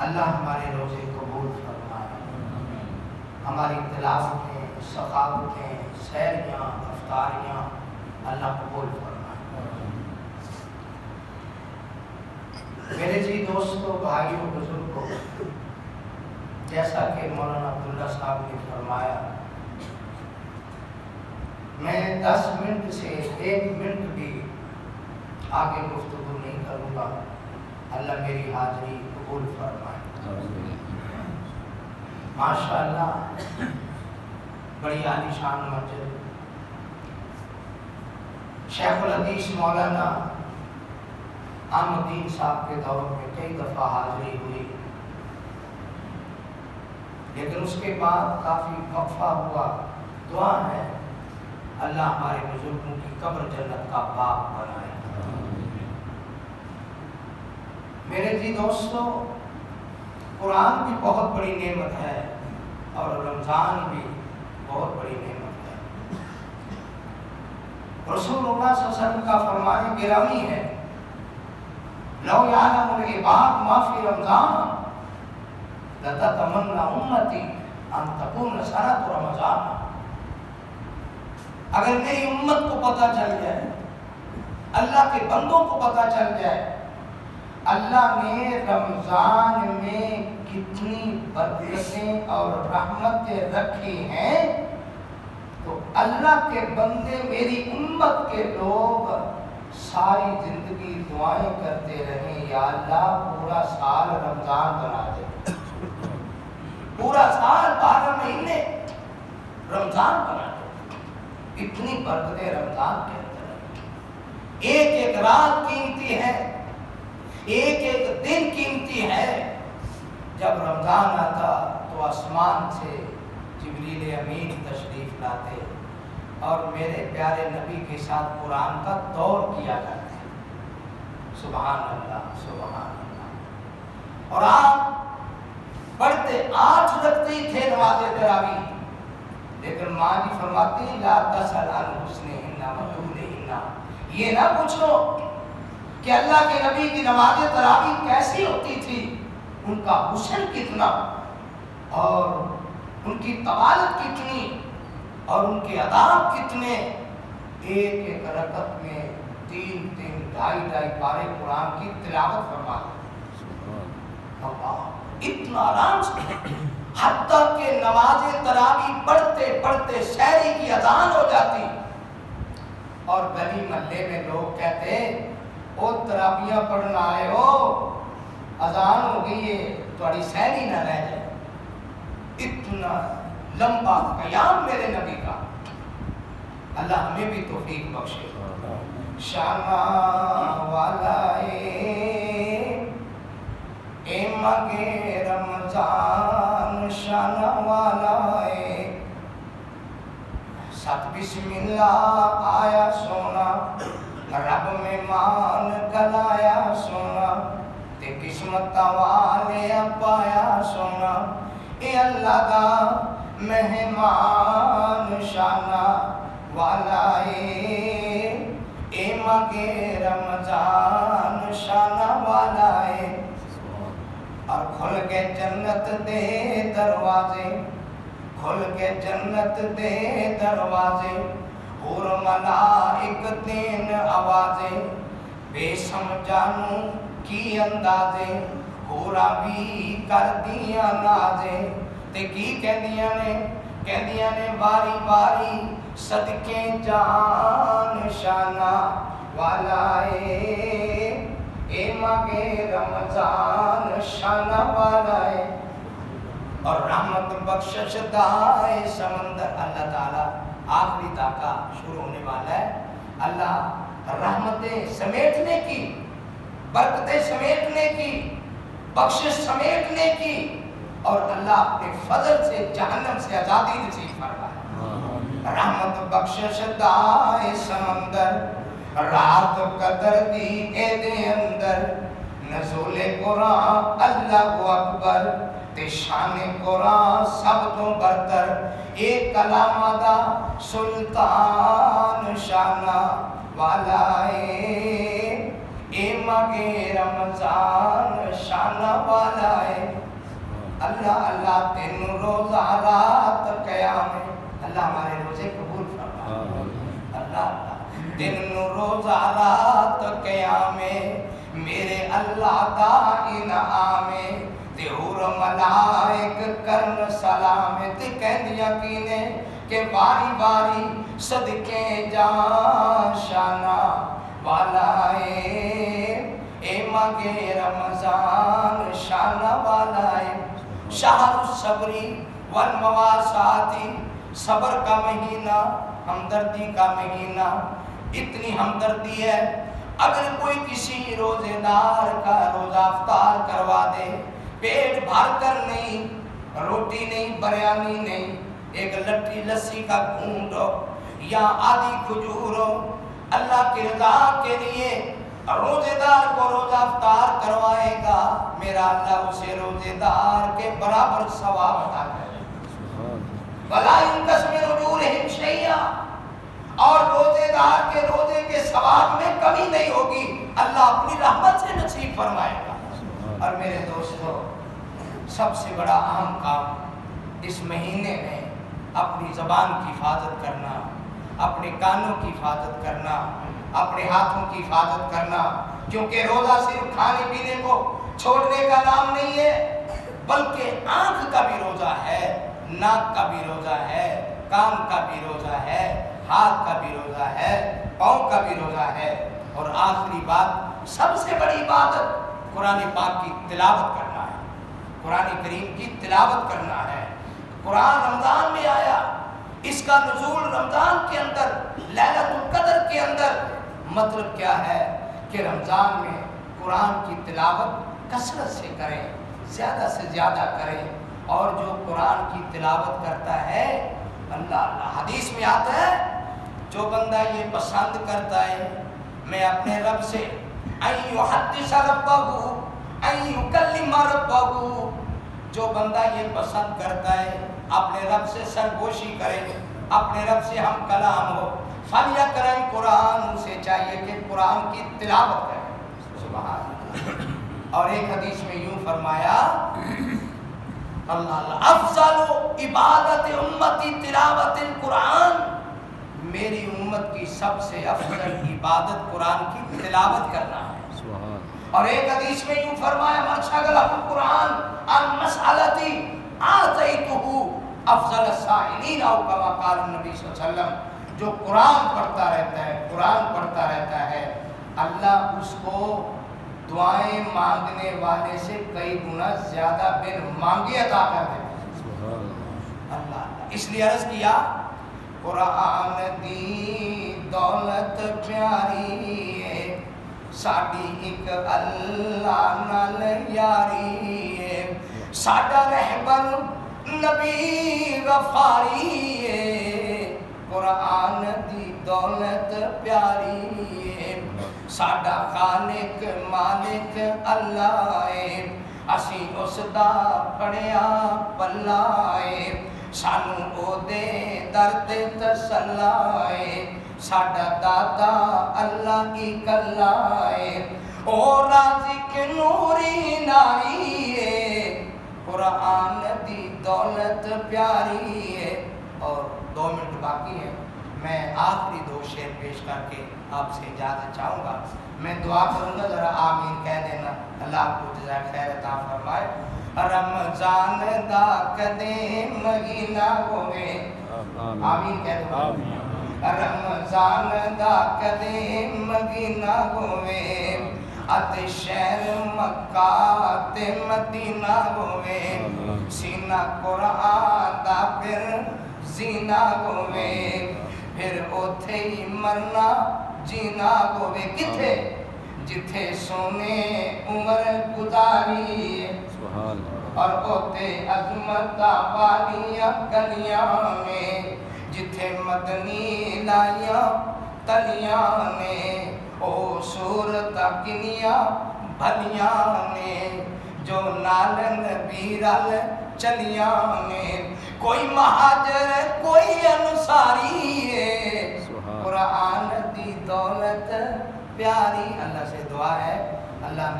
اللہ ہمارے روزے قبول فرمائے، ہماری تلاوتیں، ثقافتیں، سیریاں، افطاریاں اللہ قبول فرمائے۔ میرے جی دوستو، بھائیوں، بزرگوں، جیسا کہ مولانا عبداللہ صاحب نے فرمایا، میں 10 منٹ سے 1 منٹ بھی آگے گفتگو نہیں کروں گا۔ اللہ میری حاضری قبول فرمائے۔ ماشاءاللہ بڑی عالی شان مسجد، شیخ الحدیث مولانا احمد الدین صاحب کے دور میں کئی دفعہ حاضری ہوئی، لیکن اس کے بعد کافی وقفہ ہوا۔ دعا ہے اللہ ہمارے بزرگوں کی قبر جنت کا باغ بنائے۔ میرے جی دوستو، قرآن بھی بہت بڑی نعمت ہے اور رمضان بھی بہت بڑی نعمت ہے۔ رسول اللہ صلی اللہ علیہ وسلم کا فرمان گرامی ہے، لو یعلم العباد ما فی رمضان لتتمنى امتی ان تکون سنۃ رمضان۔ اگر میری امت کو پتہ چل جائے، اللہ کے بندوں کو پتہ چل جائے اللہ نے رمضان میں کتنی برکتیں اور رحمتیں رکھی ہیں، تو اللہ کے بندے، میری امت کے لوگ ساری زندگی دعائیں کرتے رہیں، یا اللہ پورا سال رمضان بنا دے، پورا سال 12 مہینے رمضان بنا دے۔ اتنی برکتیں رمضان کے اندر ہیں۔ ایک ایک رات قیمتی ہے، ایک ایک دن قیمتی ہے۔ جب رمضان آتا تو آسمان سے جبریل امین تشریف لاتے اور میرے پیارے نبی کے ساتھ قرآن کا دور کیا کرتے۔ سبحان اللہ، سبحان اللہ۔ اور آپ پڑھتے 8 رکعتیں ہی تھے نماز تراویح، لیکن ماں جی فرماتی لا تسأل عن حسنہن و طولہن، یہ نہ پوچھو کہ اللہ کے نبی کی نماز تراویح کیسی ہوتی تھی، ان کا حسن کتنا اور ان کی طوالت کتنی اور ان کے آداب کتنے۔ ایک ایک رکعت میں 3 2.5 پارے قرآن کی تلاوت فرماتے۔ اتنا آرام سے، حتیٰ کہ نماز تراویح پڑھتے پڑھتے سحری کی اذان ہو جاتی اور گلی محلے میں لوگ کہتے او تراویح پڑھنا آئے ہو، اذان ہو گئی ہے، تھوڑی سحری نہ رہ جائے۔ اتنا لمبا قیام میرے نبی کا، اللہ ہمیں بھی توفیق بخشے۔ شانہ والا اے مگے رمضان، شانہ والا ست بسم اللہ آیا سونا، رب میں مان گلایا سونا، تے قسمت والے پایا سونا، اے اللہ دا مہمان شانہ والا اے مگے رمضان، شانہ والا اور کھل کے جنت دے دروازے، کھل کے جنت دے دروازے، اور ملائک دین آوازیں، بے سمجھانوں کی اندازے، ہورا بھی کر دیا نازیں، تے کی کہندیاں نے باری باری صدقے جان، شانہ والا اے مگے رمضان، شانہ والا اور رحمت بخشش دائے سمندر۔ اللہ تعالیٰ آخری طاقہ شروع ہونے والا ہے، اللہ رحمتیں سمیٹنے کی، برکتیں سمیٹنے کی، بخشش سمیٹنے کی، اور اللہ اپنے فضل سے جہنم سے آزادی نصیب فرمائے۔ رحمت بخشش دائے سمندر، رات قدر دی اے دے اندر، نزول قرآن اللہ اکبر، تے شان قرآن سب تو برتر، ایک کلام دا سلطان، شانہ والا اے مگے رمضان، شانہ والا اللہ اللہ 3 روزہ رات قیام ہے، اللہ ہمارے روزے قبول فرما، اللہ اللہ 3 روزہ رات قیام ہے، میرے اللہ دا انعام ہے، تے حور ملائک کرن سلام ہے، تے کہندیاں کینے کہ باری باری صدقے جان شانہ والا اے مانگے رمضان شانہ والا ہے، شہر الصبری والمواساتی، صبر کا مہینہ، ہمدردی کا مہینہ، اتنی ہمدردی ہے اگر کوئی کسی روزے دار کا روزہ افطار کروا دے، پیٹ بھر کر نہیں، روٹی نہیں، بریانی نہیں، ایک لٹھی لسی کا گھونٹ ہو یا آدھی کھجور ہو، اللہ کی رضا کے لیے روزے دار کو روزہ افطار کروائے گا، میرا اللہ اسے روزے دار کے برابر ثواب عطا کرے گا، وَلَا يُنْقَصُ مِنْ أُجُورِهِمْ شَيْئًا، اور روزے دار کے روزے کے ثواب میں کمی نہیں ہوگی، اللہ اپنی رحمت سے نصیب فرمائے گا۔ اور میرے دوستو، سب سے بڑا اہم کام اس مہینے میں اپنی زبان کی حفاظت کرنا، اپنے کانوں کی حفاظت کرنا، اپنے ہاتھوں کی حفاظت کرنا، کیونکہ روزہ صرف کھانے پینے کو چھوڑنے کا نام نہیں ہے، بلکہ آنکھ کا بھی روزہ ہے، ناک کا بھی روزہ ہے، کان کا بھی روزہ ہے، ہاتھ کا بھی روزہ ہے، پاؤں کا بھی روزہ ہے، اور آخری بات، سب سے بڑی عبادت قرآن پاک کی تلاوت کرنا ہے، قرآن کریم کی تلاوت کرنا ہے۔ قرآن رمضان میں آیا، اس کا نزول رمضان کے اندر، لیلۃ القدر کے اندر، مطلب کیا ہے کہ رمضان میں قرآن کی تلاوت کثرت سے کریں، زیادہ سے زیادہ کریں، اور جو قرآن کی تلاوت کرتا ہے، اللہ اللہ، حدیث میں آتا ہے جو بندہ یہ پسند کرتا ہے میں اپنے رب سے ان یحدث ربہ ان یکلم ربہ، جو بندہ یہ پسند کرتا ہے اپنے رب سے سرگوشی کرے، اپنے رب سے ہم کلام ہو، فلیقرأ قرآن، اسے چاہیے کہ قرآن کی تلاوت کرے، سبحان اللہ۔ اور ایک حدیث میں یوں فرمایا، اللہ اللہ، افضل عبادت امتی تلاوت القرآن، میری امت کی سب سے افضل عبادت قرآن کی تلاوت کرنا ہے۔ اور ایک حدیث میں یوں فرمایا، من شغلہ القرآن عن مسألتی آتیتہ افضل السائلین، او کما قال النبی صلی اللہ علیہ وسلم، جو قرآن پڑھتا رہتا ہے، قرآن پڑھتا رہتا ہے، اللہ اس کو دعائیں مانگنے والے سے کئی گنا زیادہ بن مانگی عطا کر دیتا ہے، اللہ۔ اس لیے عرض کیا، قرآن دی دولت پیاری ہے، ساڈی ایک اللہ نال یاری ہے، ساڈا رہبر نبی غفاری ہے، قرآن دی دولت پیاری ہے، ساڈا خالق مالک اللہ ہے، اسی اس دا پڑھیا پلا ہے، سانو او دے درد تسلا ہے، ساڈا دادا اللہ کی کلا ہے، او رازق نوری ناری ہے، قرآن دی دولت پیاری ہے۔ اور 2 منٹ باقی ہے، میں آخری 2 شعر پیش کر کے آپ سے اجازت چاہوں گا، میں دعا کروں گا، ذرا آمین کہہ دینا، اللہ آپ کو جزائے خیر عطا فرمائے۔ رمضان دا کدے مہینہ ہوئے، آمین کہہ دو، رمضان دا کدے مہینہ ہوئے، ات شہر مکہ تے مدینہ ہوئے، سینہ قرآن دا پھر زینہ ہوئے، پھر اوتھے ہی مرنا جینا ہوئے، کتھے جتھے سونے عمر گزاری، اور اوتے عظمت والیاں گلیاں میں، جتھے مدنی لائیاں تلیاں نے، او صورت کنیاں بھلیاں نے، جو نال نبی رل چلیاں نے، کوئی مہاجر کوئی انصاری ہے، قرآن دی دولت پیاری۔ اللہ سے دعا ہے، اللہ